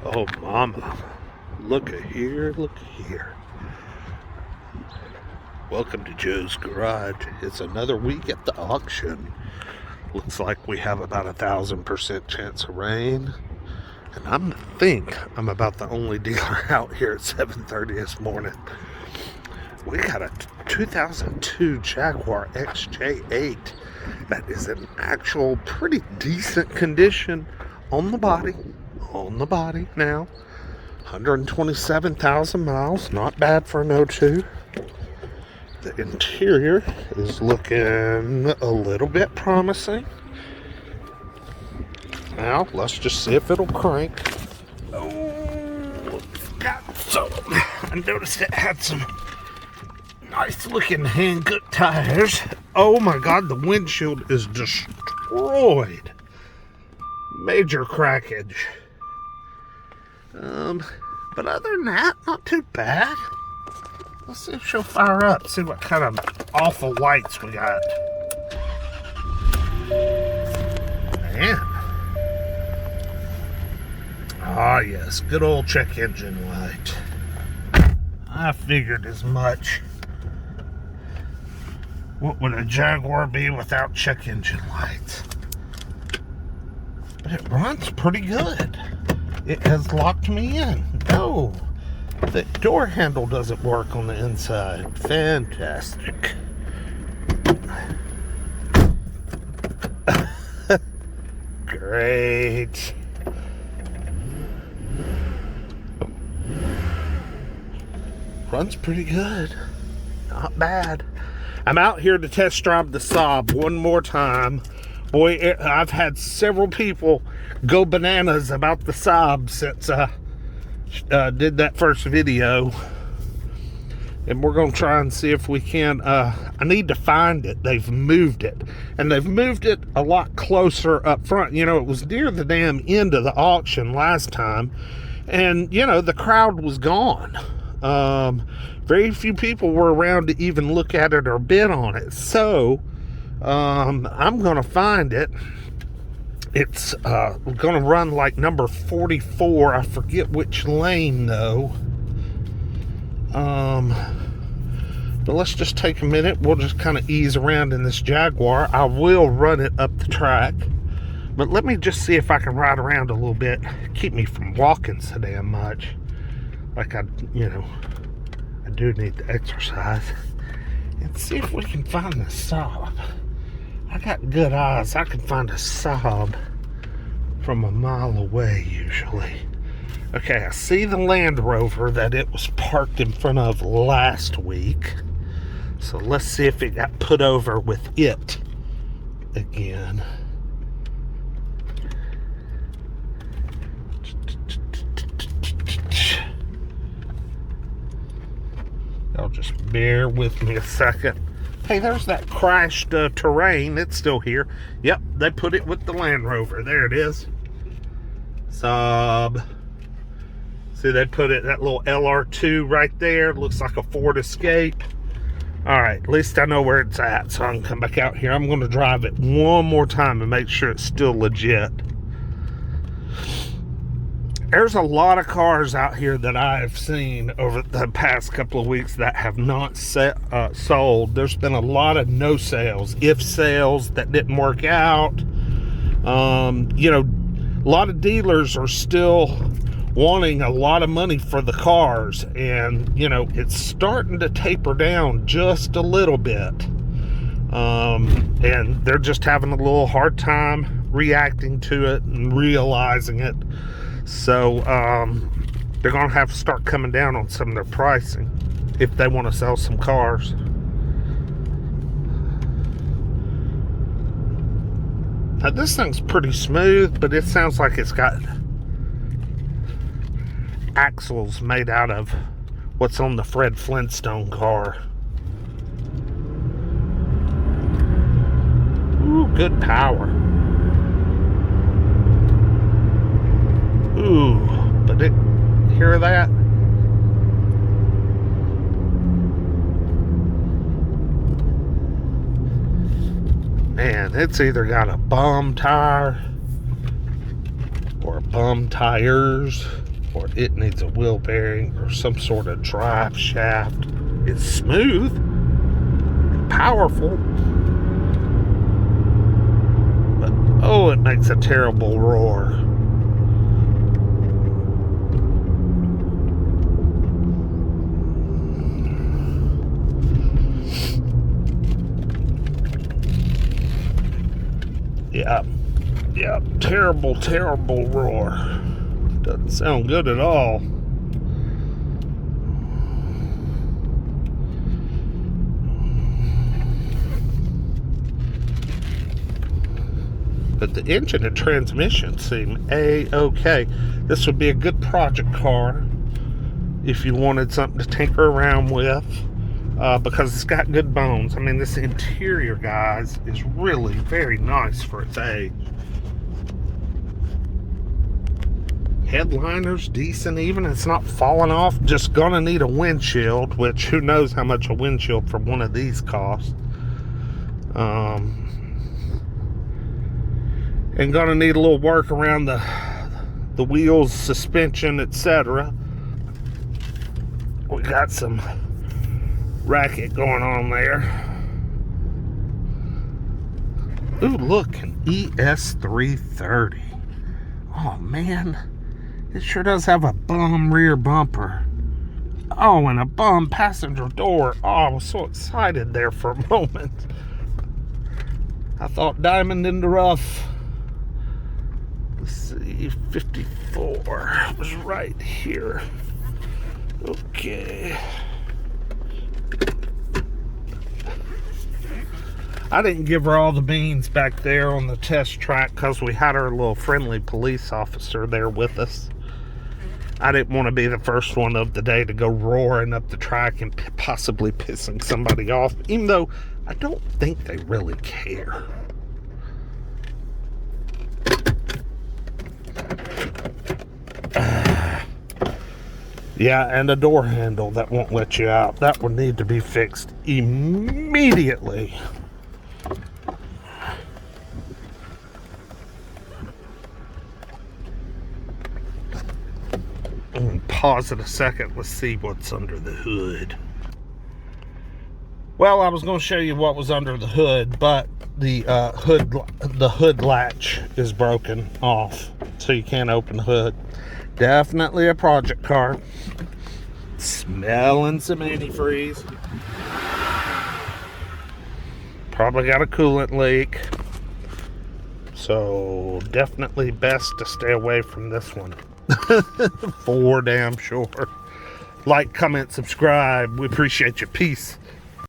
Oh, mama. Look at here, look at here. Welcome to Joe's Garage. It's another week at the auction. Looks like we have about 1,000% chance of rain. And I think I'm about the only dealer out here at 7:30 this morning. We got a 2002 Jaguar XJ8 that is in actual pretty decent condition on the body. On the body now. 127,000 miles. Not bad for an 02. The interior is looking a little bit promising. Now, let's just see if it'll crank. Oh, I noticed it had some nice looking hand-cut tires. Oh my God, the windshield is destroyed. Major crackage. But other than that, not too bad. Let's see if she'll fire up. See what kind of awful lights we got. Man. Ah, yes. Good old check engine light. I figured as much. What would a Jaguar be without check engine lights? But it runs pretty good. It has locked me in. No. The door handle doesn't work on the inside. Fantastic. Great. Runs pretty good. Not bad. I'm out here to test drive the Saab one more time. Boy, I've had several people go bananas about the Saab since did that first video, and we're gonna try and see if we can. I need to find it. They've moved it, and they've moved it a lot closer up front. You know, it was near the damn end of the auction last time, and you know, the crowd was gone. Very few people were around to even look at it or bid on it. So I'm gonna find it. It's gonna run like number 44. I forget which lane though. But let's just take a minute. We'll just kind of ease around in this Jaguar. I will run it up the track, but let me just see if I can ride around a little bit. Keep me from walking so damn much. Like I do need to exercise. And see if we can find the Saab. I got good eyes. I can find a Saab from a mile away usually. Okay, I see the Land Rover that it was parked in front of last week. So let's see if it got put over with it again. Y'all just bear with me a second. Hey, there's that crashed terrain. It's still here. Yep, they put it with the Land Rover. There it is. Saab. See, they put it, that little LR2 right there. Looks like a Ford Escape. All right, at least I know where it's at, so I can come back out here. I'm going to drive it one more time and make sure it's still legit. There's a lot of cars out here that I've seen over the past couple of weeks that have not sold. There's been a lot of no sales, if sales that didn't work out. You know, a lot of dealers are still wanting a lot of money for the cars, and you know, it's starting to taper down just a little bit. And they're just having a little hard time reacting to it and realizing it. So they're gonna have to start coming down on some of their pricing if they want to sell some cars. Now this thing's pretty smooth, but it sounds like it's got axles made out of what's on the Fred Flintstone car. Ooh, good power. Ooh, but it, hear that? Man, it's either got a bum tire or bum tires. or it needs a wheel bearing or some sort of drive shaft. It's smooth and powerful, but oh, it makes a terrible roar. Yeah, terrible, terrible roar. Doesn't sound good at all. But the engine and transmission seem A-okay. This would be a good project car if you wanted something to tinker around with, because it's got good bones. I mean, this interior, guys, is really very nice for its age. Headliner's decent even. It's not falling off. Just gonna need a windshield, which who knows how much a windshield for one of these costs. And gonna need a little work around the wheels, suspension, etc. We got some racket going on there. Ooh, look, an ES330. Oh man, it sure does have a bum rear bumper. Oh, and a bum passenger door. Oh, I was so excited there for a moment. I thought diamond in the rough. Let's see, 54 was right here. Okay. I didn't give her all the beans back there on the test track because we had our little friendly police officer there with us. I didn't want to be the first one of the day to go roaring up the track and possibly pissing somebody off, even though I don't think they really care. Yeah, and a door handle that won't let you out. That would need to be fixed immediately. Pause it a second. Let's see what's under the hood. Well, I was going to show you what was under the hood, but the hood latch is broken off, so you can't open the hood. Definitely a project car. Smelling some antifreeze. Probably got a coolant leak. So definitely best to stay away from this one. For damn sure. Like, comment, subscribe. We appreciate you. Peace.